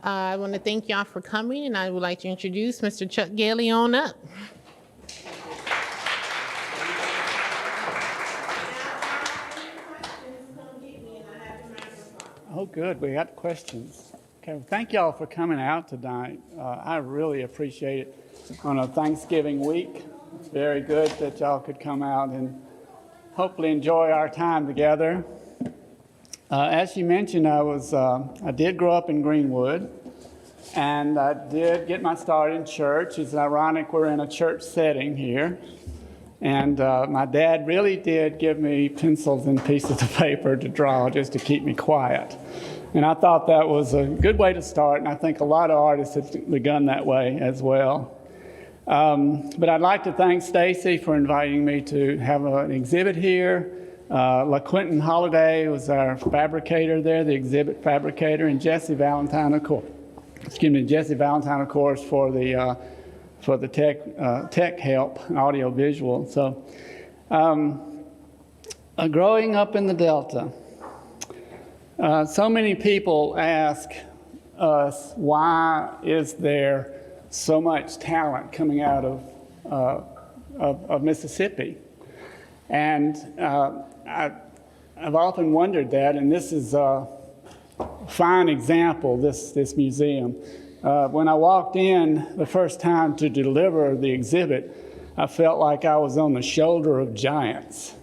I want to thank y'all for coming, and I would like to introduce Mr. Chuck Galey on up. Oh, good. We got questions. Okay, well, thank y'all for coming out tonight. I really appreciate it on a Thanksgiving week. It's very good that y'all could come out and hopefully enjoy our time together. As you mentioned, I did grow up in Greenwood, and I did get my start in church. It's ironic we're in a church setting here. And my dad really did give me pencils and pieces of paper to draw just to keep me quiet. And I thought that was a good way to start, and I think a lot of artists have begun that way as well. But I'd like to thank Stacy for inviting me to have an exhibit here. LaQuentin Holiday was our fabricator there, the exhibit fabricator, and Jesse Valentine, of course, for the tech help, audio visual. So growing up in the Delta, so many people ask us, why is there so much talent coming out of Mississippi? And I've often wondered that, and this is a fine example, this museum. When I walked in the first time to deliver the exhibit, I felt like I was on the shoulder of giants.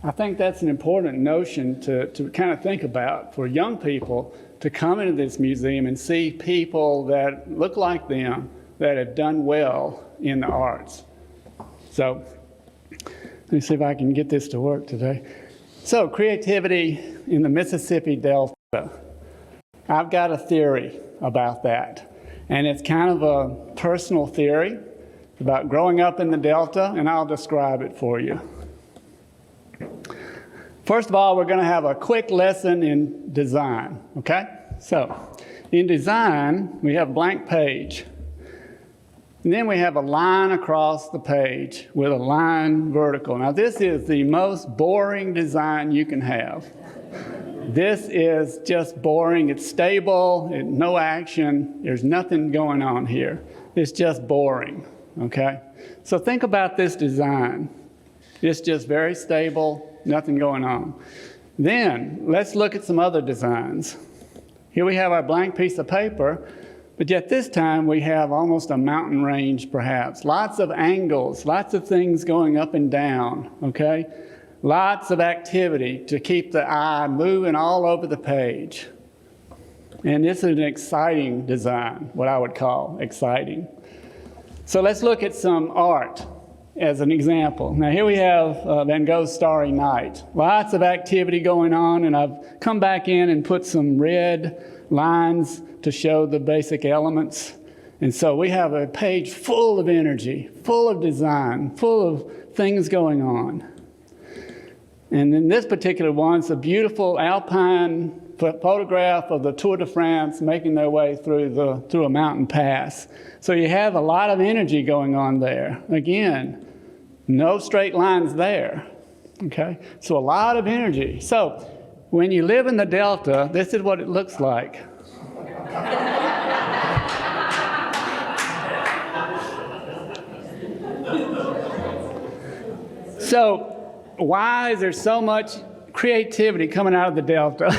I think that's an important notion to kind of think about for young people to come into this museum and see people that look like them, that have done well in the arts. So let me see if I can get this to work today. So creativity in the Mississippi Delta. I've got a theory about that, and it's kind of a personal theory about growing up in the Delta, and I'll describe it for you. First of all, we're going to have a quick lesson in design, okay? So in design, we have a blank page, and then we have a line across the page with a line vertical. Now this is the most boring design you can have. This is just boring. It's stable, no action. There's nothing going on here. It's just boring, okay? So think about this design. It's just very stable, nothing going on. Then let's look at some other designs. Here we have our blank piece of paper, but yet this time we have almost a mountain range perhaps. Lots of angles, lots of things going up and down, okay? Lots of activity to keep the eye moving all over the page. And this is an exciting design, what I would call exciting. So let's look at some art as an example. Now here we have Van Gogh's Starry Night. Lots of activity going on, and I've come back in and put some red lines to show the basic elements. And so we have a page full of energy, full of design, full of things going on. And in this particular one, it's a beautiful alpine photograph of the Tour de France making their way through a mountain pass. So you have a lot of energy going on there. Again, no straight lines there, okay? So a lot of energy. So when you live in the Delta, this is what it looks like. So why is there so much creativity coming out of the Delta?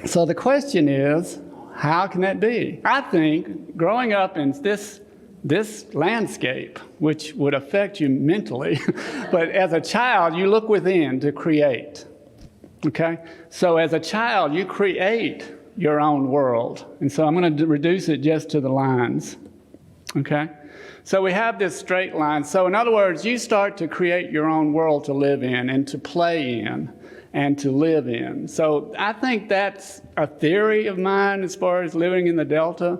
So the question is, how can that be? I think growing up in this landscape, which would affect you mentally, but as a child, you look within to create, okay? So as a child, you create your own world. And so I'm going to reduce it just to the lines, okay? So we have this straight line. So in other words, you start to create your own world to live in and to play in and to live in. So I think that's a theory of mine as far as living in the Delta.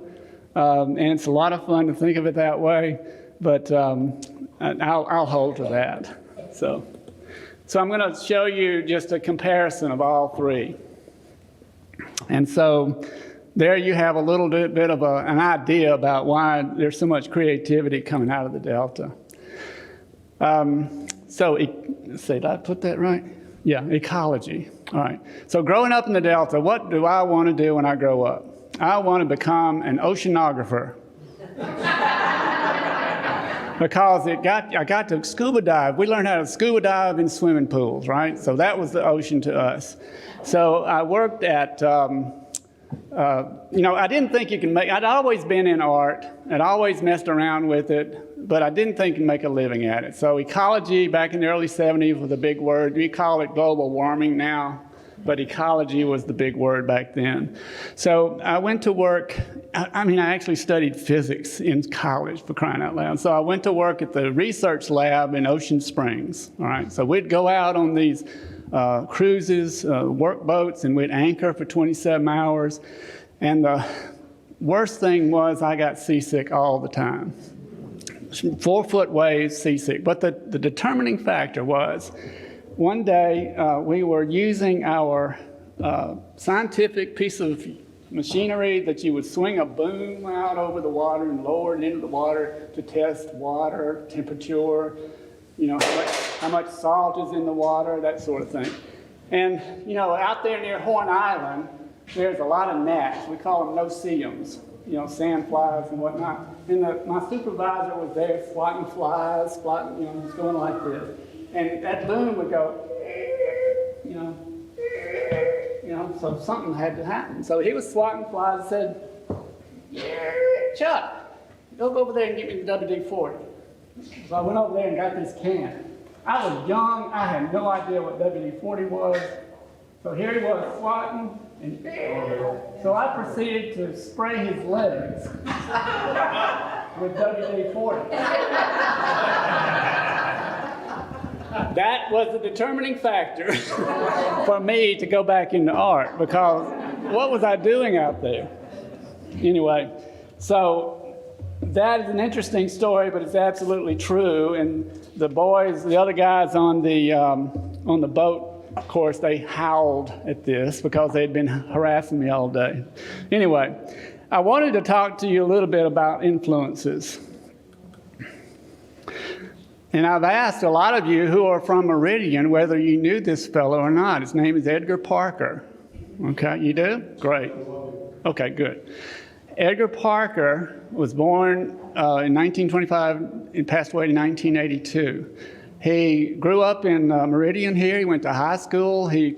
And it's a lot of fun to think of it that way, but I'll hold to that. So I'm going to show you just a comparison of all three. And so there you have a little bit of an idea about why there's so much creativity coming out of the Delta. Let's see, did I put that right? Yeah, ecology. All right. So growing up in the Delta, what do I want to do when I grow up? I want to become an oceanographer. Because I got to scuba dive. We learned how to scuba dive in swimming pools, right? So that was the ocean to us. So I worked at, I didn't think you can make, I'd always been in art. I'd always messed around with it, but I didn't think you could make a living at it. So ecology back in the early 70s was a big word. We call it global warming now, but ecology was the big word back then. So I went to work. I actually studied physics in college, for crying out loud. So I went to work at the research lab in Ocean Springs. All right. So we'd go out on these cruises, work boats, and we'd anchor for 27 hours. And the worst thing was I got seasick all the time. 4-foot waves, seasick. But the determining factor was one day we were using our scientific piece of machinery that you would swing a boom out over the water and lower it into the water to test water temperature, how much salt is in the water, that sort of thing. And, out there near Horn Island, there's a lot of gnats. We call them no-see-ums, sand flies and whatnot. And my supervisor was there swatting flies, just going like this. And that boom would go, so something had to happen. So he was swatting flies and said, Chuck, go over there and get me the WD-40. So I went over there and got this can. I was young. I had no idea what WD-40 was. So here he was swatting. And so I proceeded to spray his legs with WD-40. That was the determining factor for me to go back into art, because what was I doing out there? Anyway, so that is an interesting story, but it's absolutely true. And the boys, the other guys on the boat, of course, they howled at this because they'd been harassing me all day. Anyway, I wanted to talk to you a little bit about influences. And I've asked a lot of you who are from Meridian whether you knew this fellow or not. His name is Edgar Parker. Okay, you do? Great. Okay, good. Edgar Parker was born in 1925 and passed away in 1982. He grew up in Meridian here. He went to high school. He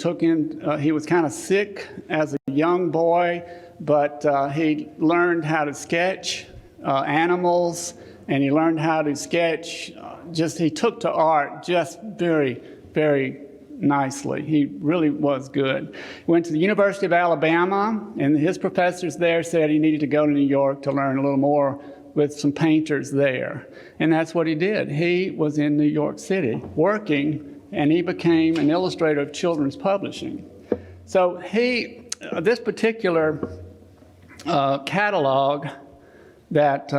was kind of sick as a young boy, but he learned how to sketch animals, and he learned how to sketch. He took to art just very, very nicely. He really was good. He went to the University of Alabama, and his professors there said he needed to go to New York to learn a little more with some painters there. And that's what he did. He was in New York City working, and he became an illustrator of children's publishing. So this particular catalog that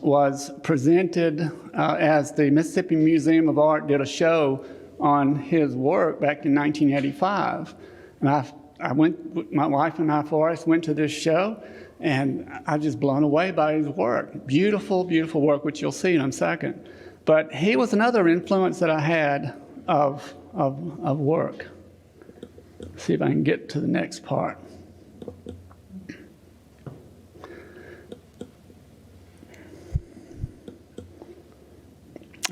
was presented as the Mississippi Museum of Art did a show on his work back in 1985. And my wife and I, Forrest, went to this show, and I was just blown away by his work. Beautiful, beautiful work, which you'll see in a second. But he was another influence that I had of work. Let's see if I can get to the next part.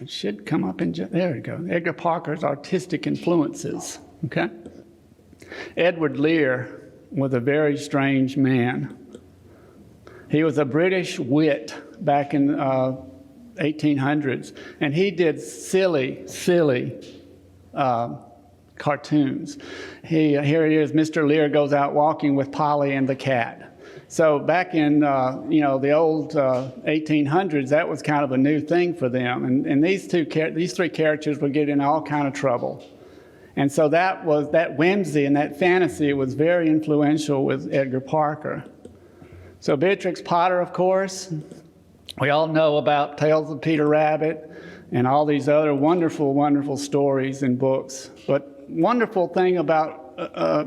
It should come up there we go. Edgar Parker's artistic influences, okay? Edward Lear was a very strange man. He was a British wit back in 1800s, and he did silly cartoons. Here he is, Mr. Lear goes out walking with Polly and the cat. So back in the old 1800s, that was kind of a new thing for them, and these three characters would get in all kind of trouble. And so that whimsy and that fantasy was very influential with Edgar Parker. So Beatrix Potter, of course, we all know about Tales of Peter Rabbit and all these other wonderful, wonderful stories and books. But wonderful thing about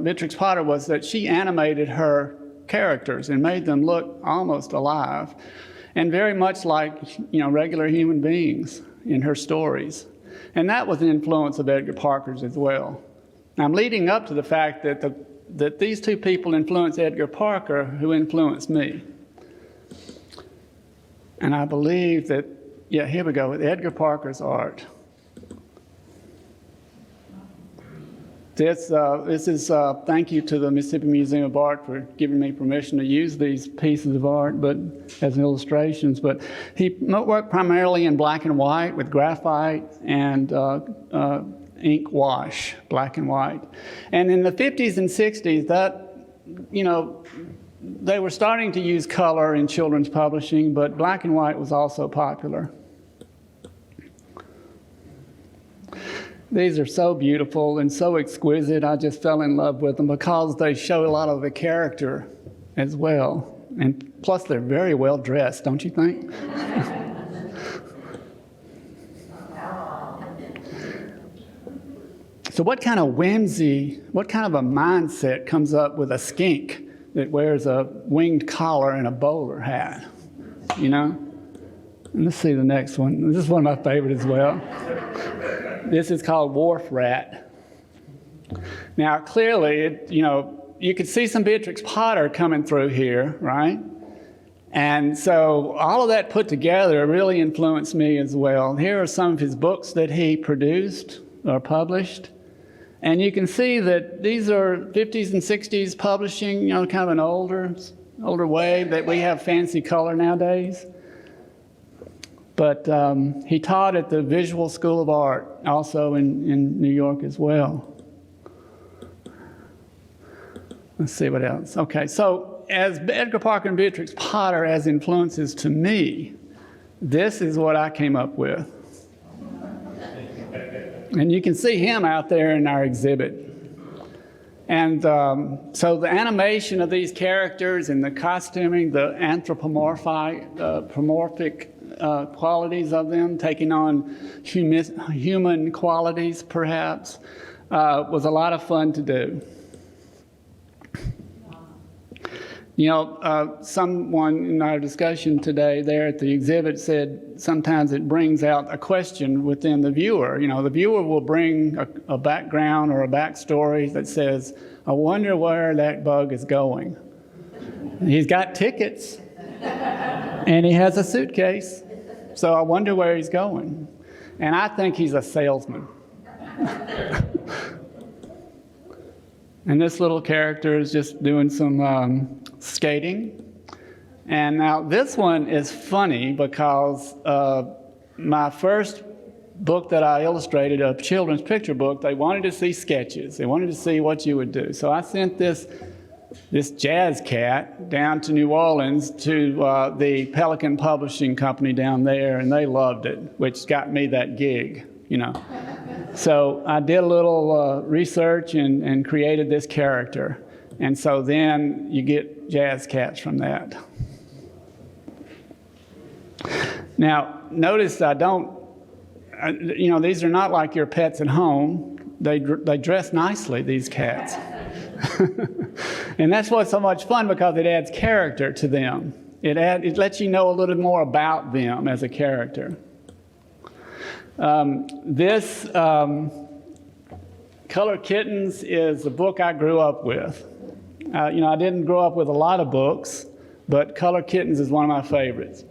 Beatrix Potter was that she animated her characters and made them look almost alive and very much like regular human beings in her stories. And that was an influence of Edgar Parker's as well. I'm leading up to the fact that these two people influenced Edgar Parker, who influenced me. And I believe that, yeah, here we go, with Edgar Parker's art. This is thank you to the Mississippi Museum of Art for giving me permission to use these pieces of art, but as illustrations. But he worked primarily in black and white with graphite and ink wash, black and white. And in the 50s and 60s, they were starting to use color in children's publishing, but black and white was also popular. These are so beautiful and so exquisite. I just fell in love with them because they show a lot of the character as well. And plus, they're very well dressed, don't you think? So what kind of whimsy, what kind of a mindset comes up with a skink that wears a winged collar and a bowler hat, you know? And let's see the next one. This is one of my favorites as well. This is called Wharf Rat. Now, clearly, you could see some Beatrix Potter coming through here, right? And so all of that put together really influenced me as well. Here are some of his books that he produced or published. And you can see that these are 50s and 60s publishing, kind of an older way that we have fancy color nowadays. But he taught at the Visual School of Art, also in New York as well. Let's see what else. Okay, so as Edgar Parker and Beatrix Potter as influences to me, this is what I came up with. And you can see him out there in our exhibit. And so the animation of these characters and the costuming, the anthropomorphic qualities of them, taking on human qualities perhaps, was a lot of fun to do. Someone in our discussion today there at the exhibit said sometimes it brings out a question within the viewer. The viewer will bring a background or a backstory that says, I wonder where that bug is going. He's got tickets and he has a suitcase, so I wonder where he's going. And I think he's a salesman. And this little character is just doing some skating. And now this one is funny because my first book that I illustrated, a children's picture book, they wanted to see sketches. They wanted to see what you would do. So I sent this jazz cat down to New Orleans to the Pelican Publishing Company down there, and they loved it, which got me that gig, So I did a little research and created this character. And so then you get jazz cats from that. Now, notice I don't, these are not like your pets at home. They dress nicely, these cats. And that's what's so much fun, because it adds character to them. It lets you know a little more about them as a character. This Color Kittens is the book I grew up with. I didn't grow up with a lot of books, but Color Kittens is one of my favorites.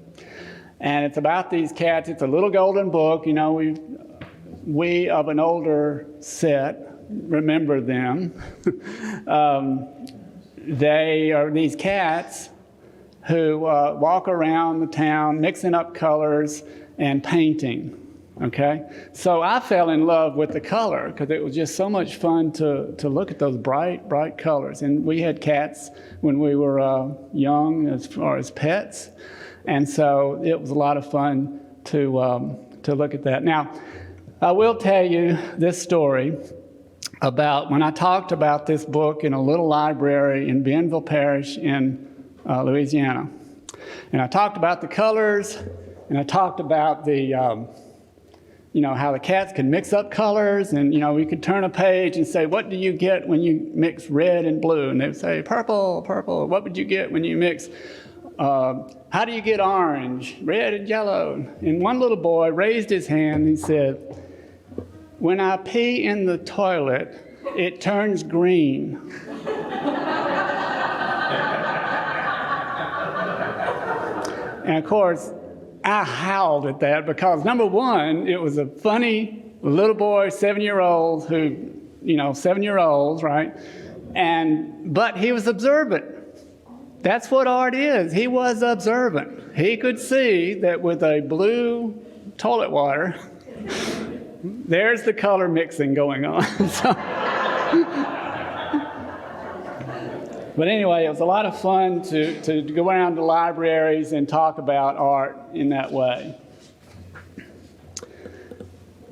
And it's about these cats. It's a little golden book. We of an older set remember them. They are these cats who walk around the town mixing up colors and painting. Okay, so I fell in love with the color because it was just so much fun to look at those bright colors. And we had cats when we were young, as far as pets, and so it was a lot of fun to look at that. Now, I will tell you this story about when I talked about this book in a little library in Bienville Parish in Louisiana, and I talked about the colors, and I talked about the how the cats can mix up colors, and we could turn a page and say, what do you get when you mix red and blue? And they would say, purple. What would you get when you mix, how do you get orange, red and yellow? And one little boy raised his hand and he said, when I pee in the toilet, it turns green. And of course, I howled at that because, number one, it was a funny little boy, 7-year-old who, 7-year-olds, right? But he was observant. That's what art is. He was observant. He could see that with a blue toilet water, there's the color mixing going on. But anyway, it was a lot of fun to go around to libraries and talk about art in that way.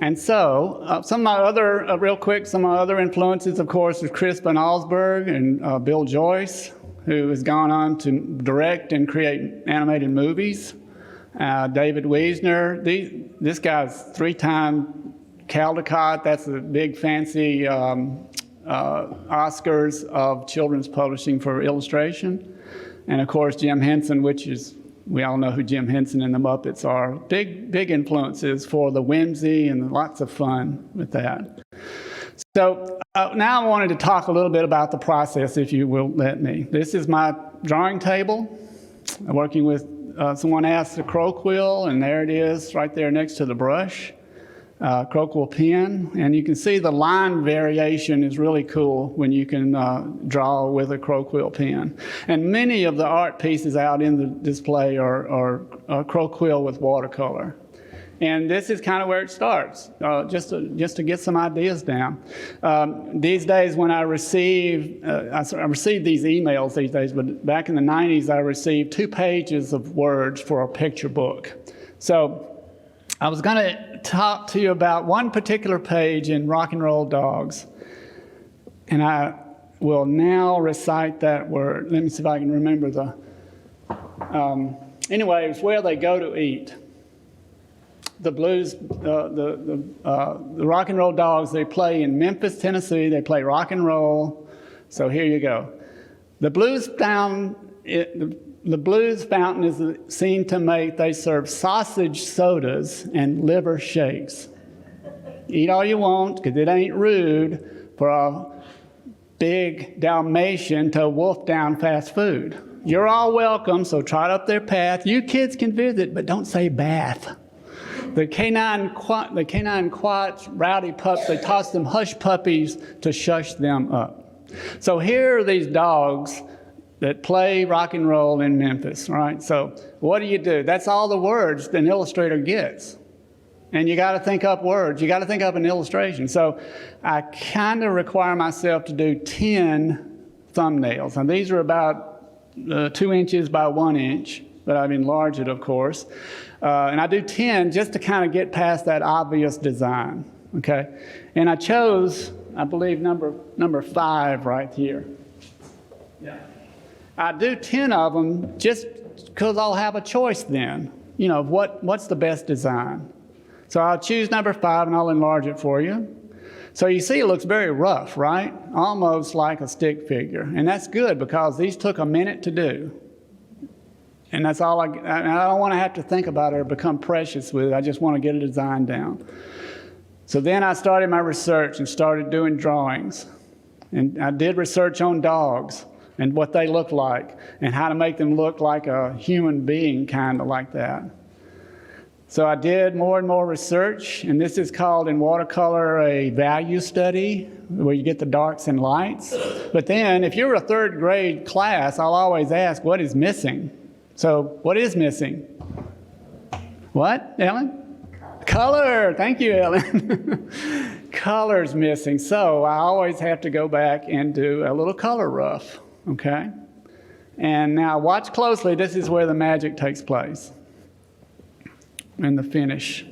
And so, some of my other influences, of course, is Crispin Alsberg and Bill Joyce, who has gone on to direct and create animated movies. David Wiesner, this guy's 3-time Caldecott. That's a big fancy Oscars of children's publishing for illustration. And of course, Jim Henson, we all know who Jim Henson and the Muppets are. Big influences for the whimsy and lots of fun with that. So now I wanted to talk a little bit about the process, if you will let me. This is my drawing table. I'm working with, someone asked the crow quill, and there it is right there next to the brush. Crow quill pen, and you can see the line variation is really cool when you can draw with a crow quill pen. And many of the art pieces out in the display are crow quill with watercolor. And this is kind of where it starts, just to get some ideas down. These days when I receive these emails these days, but back in the 90s I received 2 pages of words for a picture book. So I was going to talk to you about one particular page in Rock and Roll Dogs, and I will now recite that word. Let me see if I can remember anyway, it's where they go to eat. The blues, the Rock and Roll Dogs, they play in Memphis, Tennessee. They play rock and roll. So here you go. The blues fountain is the scene to make. They serve sausage sodas and liver shakes. Eat all you want, because it ain't rude for a big Dalmatian to wolf down fast food. You're all welcome, so trot up their path. You kids can visit, but don't say bath. The canine quats, rowdy pups, they toss them hush puppies to shush them up. So here are these dogs that play rock and roll in Memphis, right? So what do? That's all the words an illustrator gets. And you got to think up words. You got to think up an illustration. So I kind of require myself to do 10 thumbnails. And these are about 2 inches by 1 inch, but I've enlarged it, of course. And I do 10 just to kind of get past that obvious design, okay? And I chose, I believe, number 5 right here. Yeah. I do 10 of them just because I'll have a choice then, what's the best design. So I'll choose number 5 and I'll enlarge it for you. So you see it looks very rough, right? Almost like a stick figure. And that's good because these took a minute to do. And that's all I don't want to have to think about it or become precious with it. I just want to get a design down. So then I started my research and started doing drawings. And I did research on dogs and what they look like and how to make them look like a human being, kind of like that. So I did more and more research, and this is called in watercolor a value study, where you get the darks and lights. But then if you're a 3rd grade class, I'll always ask, what is missing? So what is missing? What, Ellen? Color. Thank you, Ellen. Color's missing. So I always have to go back and do a little color rough, okay? And now watch closely. This is where the magic takes place in the finish.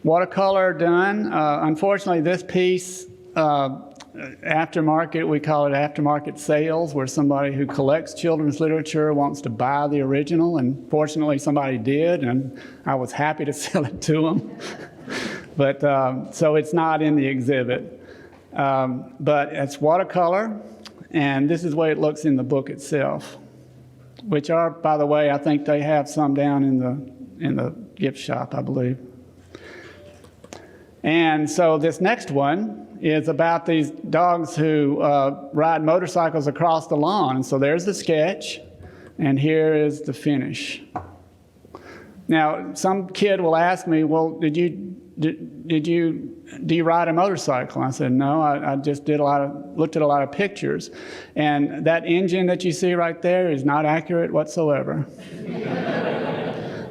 Watercolor done. Unfortunately, this piece, aftermarket, we call it aftermarket sales, where somebody who collects children's literature wants to buy the original, and fortunately somebody did, and I was happy to sell it to them. But so it's not in the exhibit. But it's watercolor, and this is the way it looks in the book itself, which are, by the way, I think they have some down in the gift shop, I believe. And so this next one is about these dogs who ride motorcycles across the lawn. And so there's the sketch, and here is the finish. Now, some kid will ask me, well, do you ride a motorcycle? I said, no, I just looked at a lot of pictures. And that engine that you see right there is not accurate whatsoever.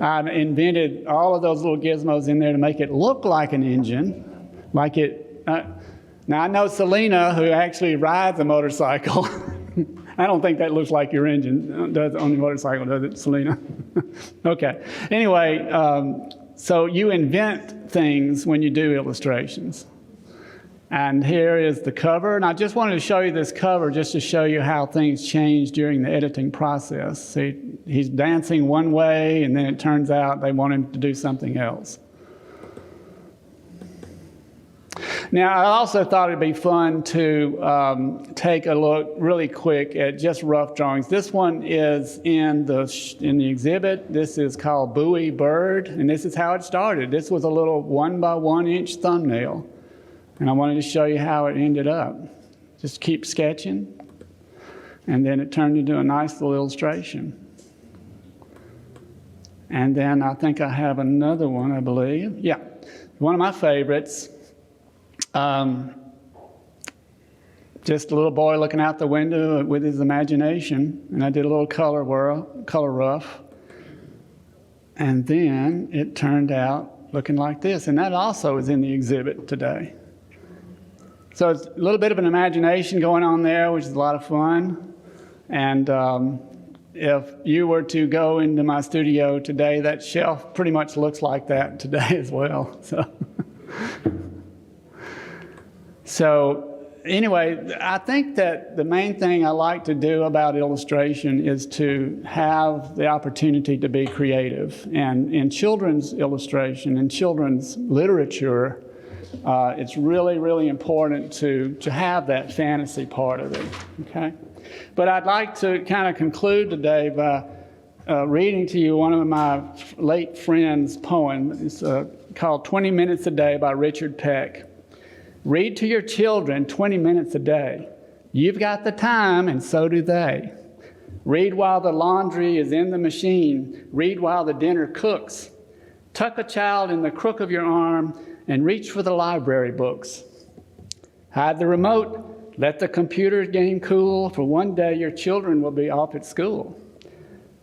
I invented all of those little gizmos in there to make it look like an engine, like it. Now, I know Selena, who actually rides a motorcycle. I don't think that looks like your engine does on your motorcycle, does it, Selena? Okay. Anyway, so you invent things when you do illustrations. And here is the cover. And I just wanted to show you this cover just to show you how things change during the editing process. See, he's dancing one way, and then it turns out they want him to do something else. Now, I also thought it'd be fun to take a look really quick at just rough drawings. This one is in the exhibit. This is called Buoy Bird, and this is how it started. This was a little 1 by 1 inch thumbnail, and I wanted to show you how it ended up. Just keep sketching, and then it turned into a nice little illustration. And then I think I have another one, I believe. Yeah, one of my favorites. Just a little boy looking out the window with his imagination, and I did a little color rough, and then it turned out looking like this, and that also is in the exhibit today. So it's a little bit of an imagination going on there, which is a lot of fun. And if you were to go into my studio today, that shelf pretty much looks like that today as well. So anyway, I think that the main thing I like to do about illustration is to have the opportunity to be creative. And in children's illustration, in children's literature, it's really, really important to have that fantasy part of it, okay? But I'd like to kind of conclude today by reading to you one of my late friend's poems. It's called 20 Minutes a Day by Richard Peck. Read to your children 20 minutes a day. You've got the time, and so do they. Read while the laundry is in the machine. Read while the dinner cooks. Tuck a child in the crook of your arm and reach for the library books. Hide the remote. Let the computer game cool, for one day your children will be off at school.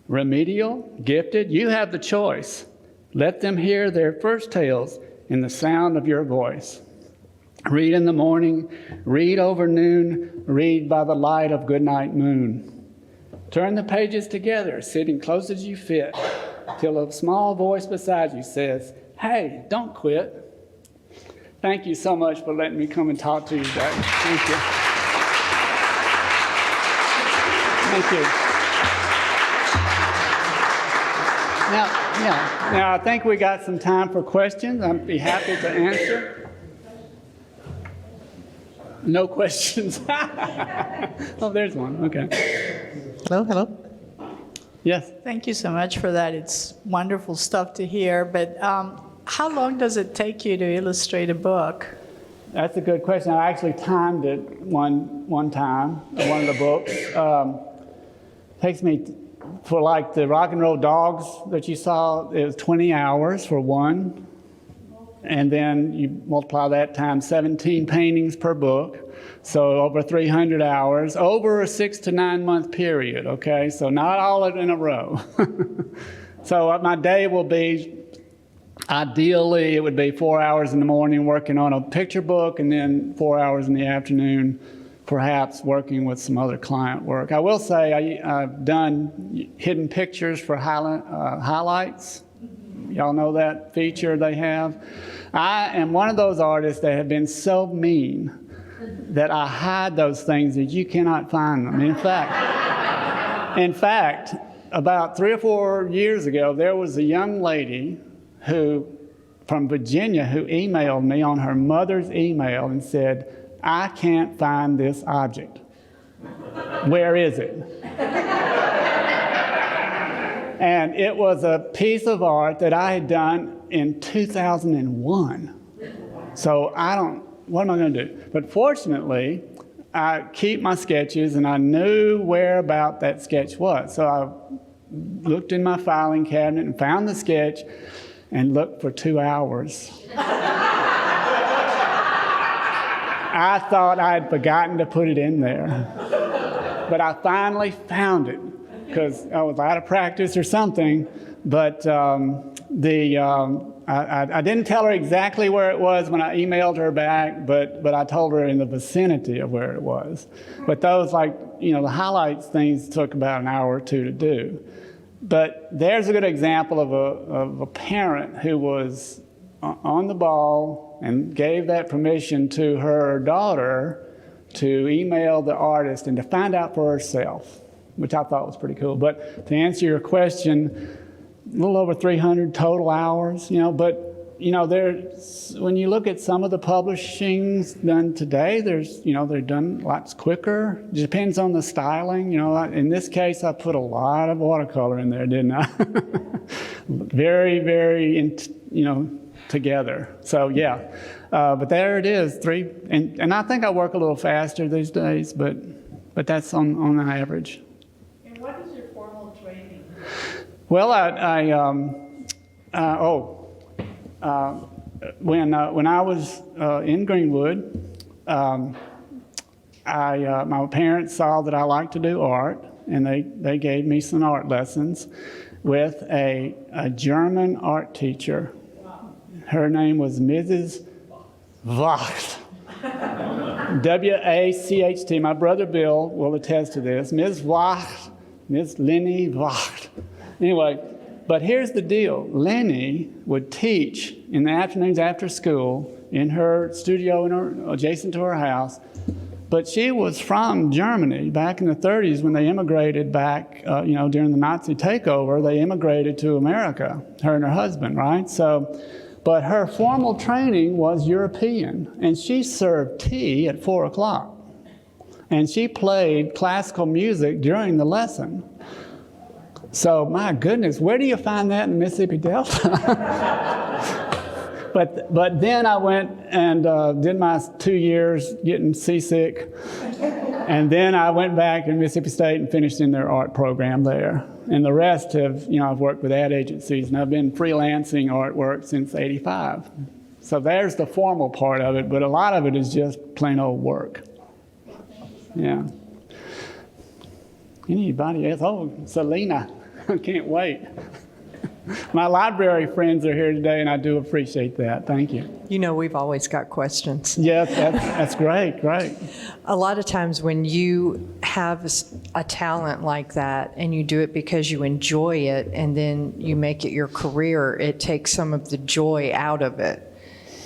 Remedial, gifted, you have the choice. Let them hear their first tales in the sound of your voice. Read in the morning, read over noon, read by the light of goodnight moon. Turn the pages together, sitting close as you fit, till a small voice beside you says, hey, don't quit. Thank you so much for letting me come and talk to you today. Thank you. Thank you. Now I think we got some time for questions. I'd be happy to answer. No questions. Oh, there's one. Okay. Hello. Yes. Thank you so much for that. It's wonderful stuff to hear. But how long does it take you to illustrate a book? That's a good question. I actually timed it one time, one of the books. Takes me, for like the rock and roll dogs that you saw, it was 20 hours for one. And then you multiply that times 17 paintings per book. So over 300 hours, over a 6 to 9 month period, okay? So not all of it in a row. So my day will be, ideally, it would be 4 hours in the morning working on a picture book, and then 4 hours in the afternoon, perhaps working with some other client work. I will say I've done hidden pictures for highlights. Y'all know that feature they have? I am one of those artists that have been so mean that I hide those things that you cannot find them. In fact, about 3 or 4 years ago, there was a young lady from Virginia who emailed me on her mother's email and said, I can't find this object. Where is it? And it was a piece of art that I had done in 2001. So what am I going to do? But fortunately, I keep my sketches, and I knew where about that sketch was. So I looked in my filing cabinet and found the sketch and looked for 2 hours. I thought I had forgotten to put it in there. But I finally found it because I was out of practice or something. But I didn't tell her exactly where it was when I emailed her back, but I told her in the vicinity of where it was. But those, the highlights things took about an hour or two to do. But there's a good example of a parent who was on the ball and gave that permission to her daughter to email the artist and to find out for herself, which I thought was pretty cool. But to answer your question, a little over 300 total hours, but when you look at some of the publishings done today, they're done lots quicker. It depends on the styling. In this case, I put a lot of watercolor in there, didn't I? Very, very, together. So yeah, but there it is, and I think I work a little faster these days, but that's on the average. And what is your formal training? Well, when I was in Greenwood, my parents saw that I liked to do art, and they gave me some art lessons with a German art teacher. Her name was Mrs. Wacht. W-A-C-H-T. My brother Bill will attest to this. Ms. Wacht, Ms. Lenny Wacht. Anyway, but here's the deal. Lenny would teach in the afternoons after school in her studio adjacent to her house. But she was from Germany back in the 30s when they immigrated back, during the Nazi takeover. They immigrated to America, her and her husband, right? But her formal training was European, and she served tea at 4 o'clock. And she played classical music during the lesson. So, my goodness, where do you find that in Mississippi Delta? But then I went and did my 2 years getting seasick. And then I went back in Mississippi State and finished in their art program there. And the rest I've worked with ad agencies, and I've been freelancing artwork since '85. So there's the formal part of it, but a lot of it is just plain old work. Yeah. Anybody else? Oh, Selena, I can't wait. My library friends are here today, and I do appreciate that. Thank you. We've always got questions. Yes, that's great. A lot of times when you have a talent like that and you do it because you enjoy it and then you make it your career, it takes some of the joy out of it.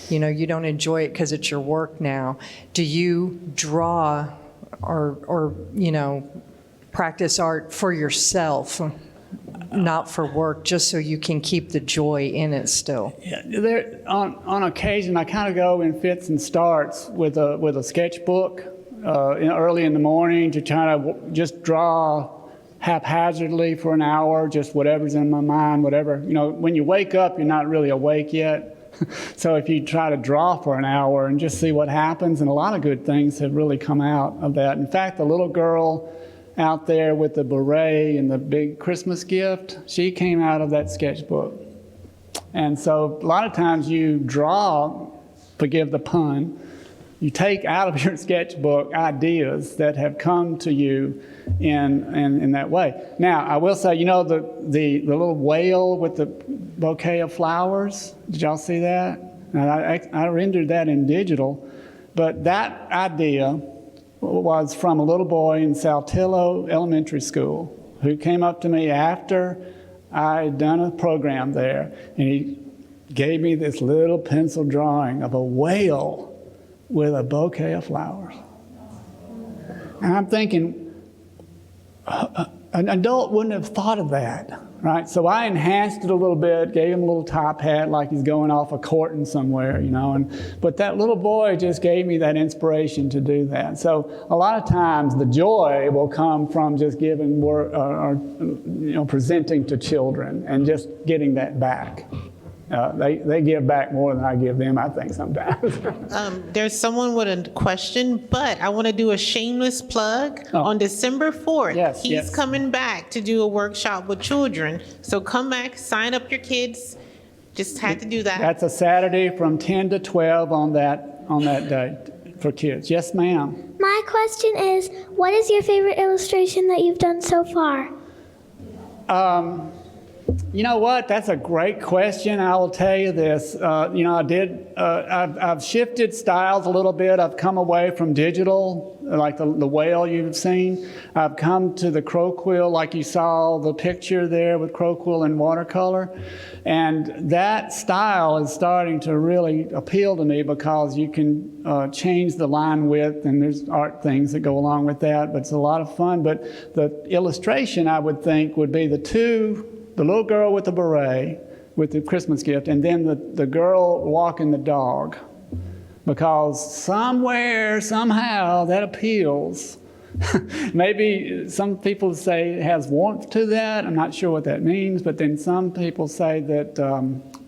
You don't enjoy it because it's your work now. Do you draw or practice art for yourself? Not for work, just so you can keep the joy in it still. Yeah, on occasion, I kind of go in fits and starts with a sketchbook early in the morning to try to just draw haphazardly for an hour, just whatever's in my mind, whatever. When you wake up, you're not really awake yet. So if you try to draw for an hour and just see what happens, and a lot of good things have really come out of that. In fact, the little girl out there with the beret and the big Christmas gift, she came out of that sketchbook. And so a lot of times you draw, forgive the pun, you take out of your sketchbook ideas that have come to you in that way. Now, I will say, the little whale with the bouquet of flowers, did y'all see that? Now, I rendered that in digital, but that idea was from a little boy in Saltillo Elementary School who came up to me after I had done a program there, and he gave me this little pencil drawing of a whale with a bouquet of flowers. And I'm thinking, an adult wouldn't have thought of that, right? So I enhanced it a little bit, gave him a little top hat like he's going off a courting somewhere, but that little boy just gave me that inspiration to do that. So a lot of times the joy will come from just giving work or presenting to children and just getting that back. They give back more than I give them, I think, sometimes. There's someone with a question, but I want to do a shameless plug. On December 4th, Yes, he's yes. coming back to do a workshop with children. So come back, sign up your kids. Just had to do that. That's a Saturday from 10 to 12 on that day for kids. Yes, ma'am. My question is, what is your favorite illustration that you've done so far? You know what? That's a great question. I will tell you this. I've shifted styles a little bit. I've come away from digital, like the whale you've seen. I've come to the crow quill, like you saw the picture there with crow quill and watercolor. And that style is starting to really appeal to me because you can change the line width, and there's art things that go along with that, but it's a lot of fun. But the illustration, I would think, would be the little girl with the beret, with the Christmas gift, and then the girl walking the dog. Because somewhere, somehow, that appeals. Maybe some people say it has warmth to that. I'm not sure what that means, but then some people say that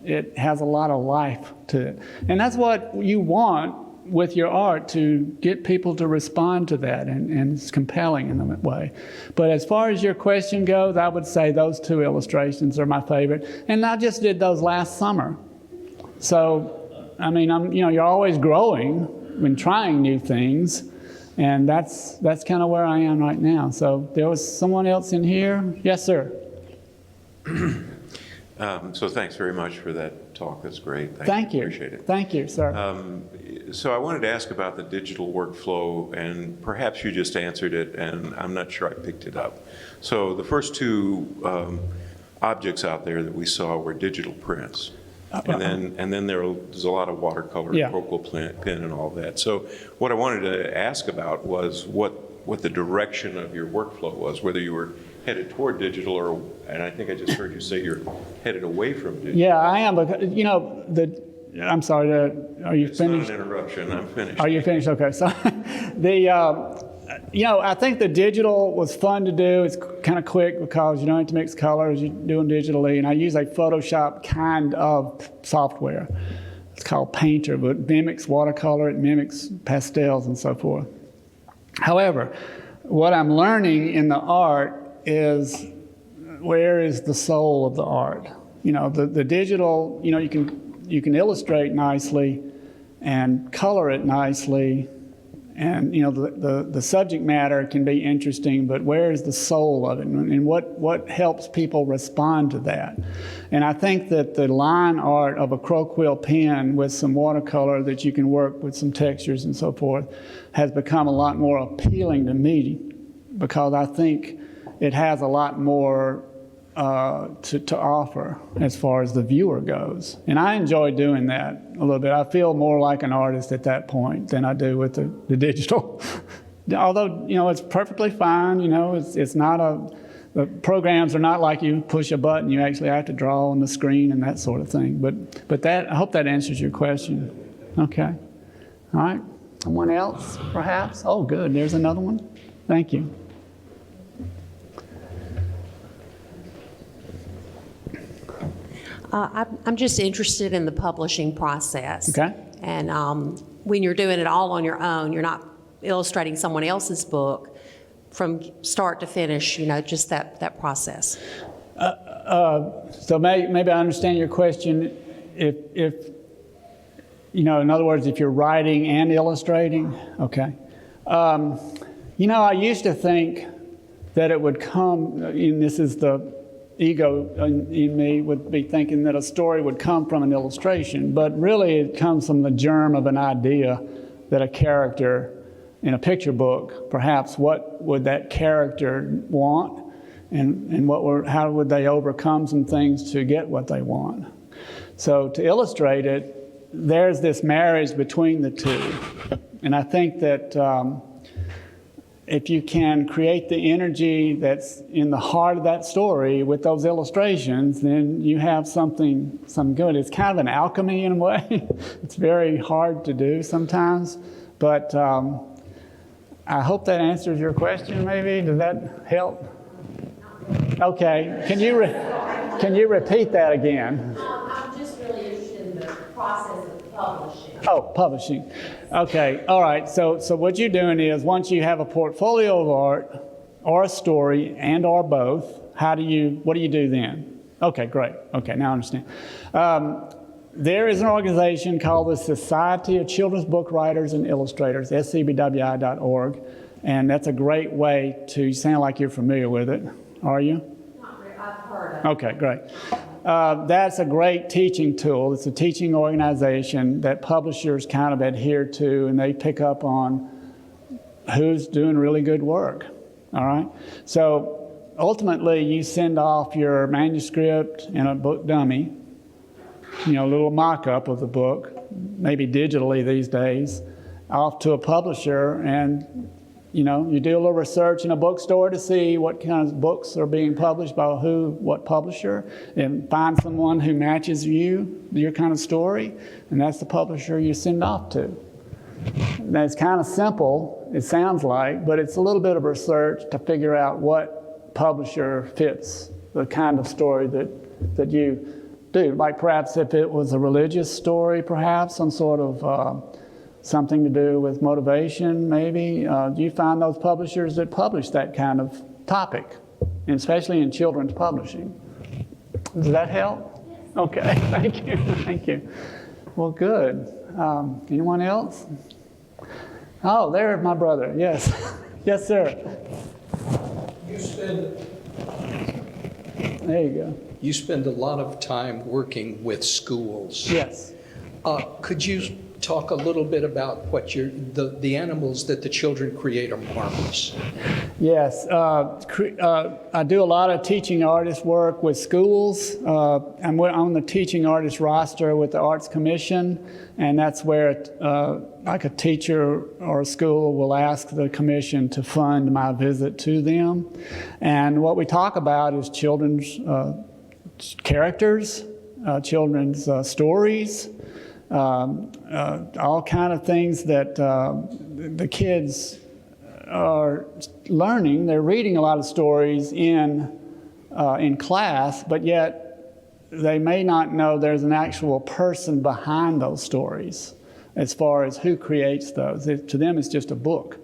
it has a lot of life to it. And that's what you want with your art, to get people to respond to that, and it's compelling in a way. But as far as your question goes, I would say those two illustrations are my favorite. And I just did those last summer. So, I mean, you're always growing and trying new things. And that's kind of where I am right now. So there was someone else in here. Yes, sir. So thanks very much for that talk. That's great. Thank you. Appreciate it. Thank you, sir. So I wanted to ask about the digital workflow, and perhaps you just answered it, and I'm not sure I picked it up. So the first two objects out there that we saw were digital prints. And then there's a lot of watercolor, Yeah. croquis pen, and all that. So what I wanted to ask about was what the direction of your workflow was, whether you were headed toward digital, and I think I just heard you say you're headed away from digital. Yeah, I am. Because, I'm sorry. Are you It's finished? not an interruption. I'm finished. Are you finished? Okay. So, I think the digital was fun to do. It's kind of quick because you don't have to mix colors. You're doing digitally, and I use a Photoshop kind of software. It's called Painter, but it mimics watercolor, it mimics pastels, and so forth. However, what I'm learning in the art is, where is the soul of the art? The digital, you can illustrate nicely and color it nicely, and the subject matter can be interesting, but where is the soul of it, and what helps people respond to that? And I think that the line art of a croquis pen with some watercolor that you can work with some textures and so forth has become a lot more appealing to me, because I think it has a lot more to offer as far as the viewer goes. And I enjoy doing that a little bit. I feel more like an artist at that point than I do with the digital. Although, it's perfectly fine. It's not the programs are not like you push a button. You actually have to draw on the screen and that sort of thing. But I hope that answers your question. Okay. All right. Someone else, perhaps? Oh, good. There's another one. Thank you. I'm just interested in the publishing process. Okay. And when you're doing it all on your own, you're not illustrating someone else's book from start to finish, just that process. So maybe I understand your question. If in other words, if you're writing and illustrating, okay. I used to think that it would come, and this is the ego in me, would be thinking that a story would come from an illustration, but really it comes from the germ of an idea that a character in a picture book, perhaps what would that character want, and how would they overcome some things to get what they want. So to illustrate it, there's this marriage between the two, and I think that if you can create the energy that's in the heart of that story with those illustrations, then you have something good. It's kind of an alchemy in a way. It's very hard to do sometimes, but I hope that answers your question. Maybe does that help? Okay. Can you repeat that again? I'm just really process of publishing. Oh, publishing. Okay, all right. So what you're doing is once you have a portfolio of art or a story and or both, what do you do then? Okay, great. Okay, now I understand. There is an organization called the Society of Children's Book Writers and Illustrators, scbwi.org, and that's a great way to, you sound like you're familiar with it. Are you? Not really, I've heard of it. Okay, great. That's a great teaching tool. It's a teaching organization that publishers kind of adhere to, and they pick up on who's doing really good work. All right? So ultimately, you send off your manuscript and a book dummy, a little mock-up of the book, maybe digitally these days, off to a publisher, and you do a little research in a bookstore to see what kind of books are being published by what publisher, and find someone who matches your kind of story, and that's the publisher you send off to. Now, it's kind of simple, it sounds like, but it's a little bit of research to figure out what publisher fits the kind of story that you do. Like perhaps if it was a religious story, perhaps some sort of something to do with motivation, maybe. Do you find those publishers that publish that kind of topic, and especially in children's publishing? Does that help? Yes. Okay, thank you. Well, good. Anyone else? Oh, there's my brother, yes. Yes, sir. There you go. You spend a lot of time working with schools. Yes. Could you talk a little bit about what the animals that the children create are marvelous? Yes. I do a lot of teaching artist work with schools. I'm on the teaching artist roster with the Arts Commission, and that's where like a teacher or a school will ask the commission to fund my visit to them. And what we talk about is children's characters, children's stories, all kind of things that the kids are learning. They're reading a lot of stories in class, but yet they may not know there's an actual person behind those stories as far as who creates those. To them, it's just a book.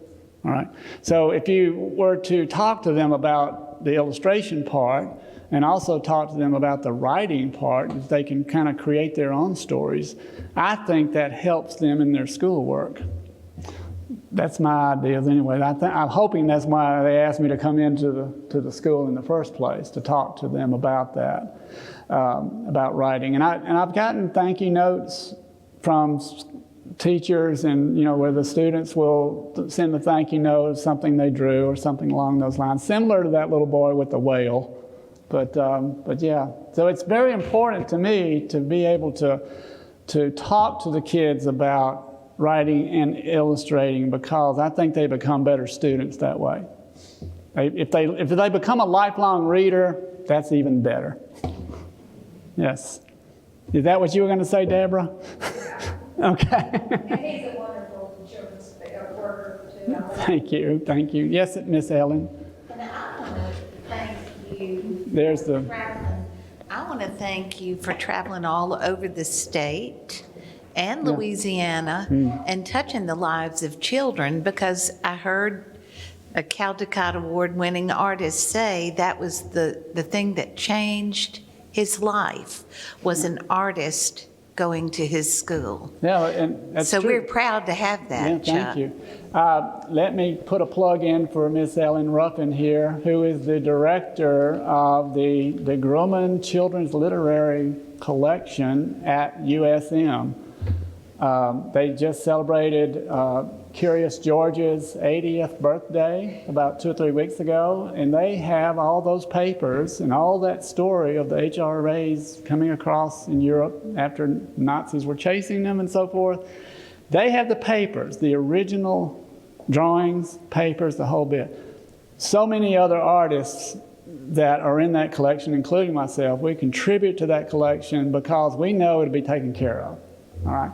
All right. So if you were to talk to them about the illustration part, and also talk to them about the writing part, if they can kind of create their own stories, I think that helps them in their schoolwork. That's my ideas anyway. I'm hoping that's why they asked me to come into the school in the first place, to talk to them about that, about writing. And I've gotten thank you notes from teachers, and where the students will send a thank you note of something they drew or something along those lines, similar to that little boy with the whale. But yeah, so it's very important to me to be able to talk to the kids about writing and illustrating, because I think they become better students that way. If they become a lifelong reader, that's even better. Yes. Is that what you were going to say, Deborah? Okay. And he's a wonderful children's worker too. Thank you. Yes, Miss Ellen. And I want to thank you. There's the. I want to thank you for traveling all over the state and Louisiana and touching the lives of children, because I heard a Caldecott Award-winning artist say that was the thing that changed his life, was an artist going to his school. Yeah, and that's so true. We're proud to have that, Yeah, Chuck. thank you. Let me put a plug in for Miss Ellen Ruffin here, who is the director of the Grumman Children's Literary Collection at USM. They just celebrated Curious George's 80th birthday about 2 or 3 weeks ago, and they have all those papers and all that story of the HRAs coming across in Europe after Nazis were chasing them and so forth. They have the papers, the original drawings, papers, the whole bit. So many other artists that are in that collection, including myself, we contribute to that collection because we know it'll be taken care of. All right.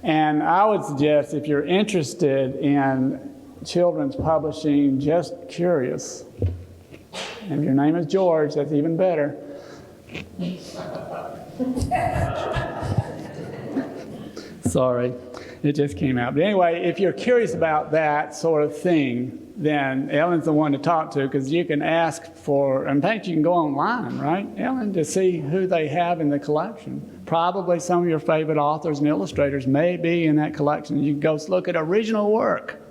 And I would suggest, if you're interested in children's publishing, just curious, and if your name is George, that's even better. Sorry, it just came out. But anyway, if you're curious about that sort of thing, then Ellen's the one to talk to, because you can ask for, in fact, you can go online, right, Ellen, to see who they have in the collection. Probably some of your favorite authors and illustrators may be in that collection. You can go look at original work,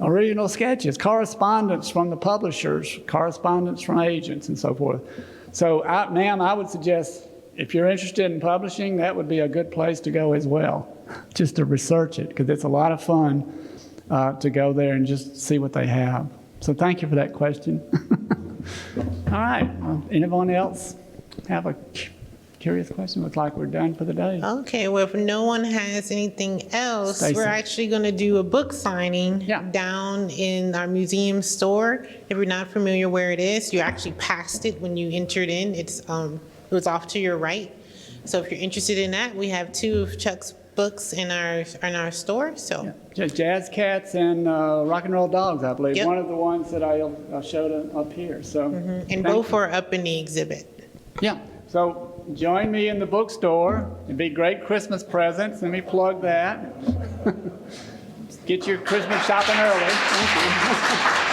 original sketches, correspondence from the publishers, correspondence from agents, and so forth. So, ma'am, I would suggest, if you're interested in publishing, that would be a good place to go as well, just to research it, because it's a lot of fun to go there and just see what they have. So thank you for that question. All right, anyone else have a curious question? Looks like we're done for the day. Okay, well, if no one has anything else, Stacy. we're actually going to do a book signing Yeah. down in our museum store. If you're not familiar where it is, you actually passed it when you entered in. It was off to your right. So if you're interested in that, we have 2 of Chuck's books in our store. So Jazz Cats and Rock and Roll Dogs, I believe. Yep. One of the ones that I showed up here. So, and thank both you. are up in the exhibit. Yeah. So join me in the bookstore. It'd be great Christmas presents. Let me plug that. Get your Christmas shopping early. Thank you.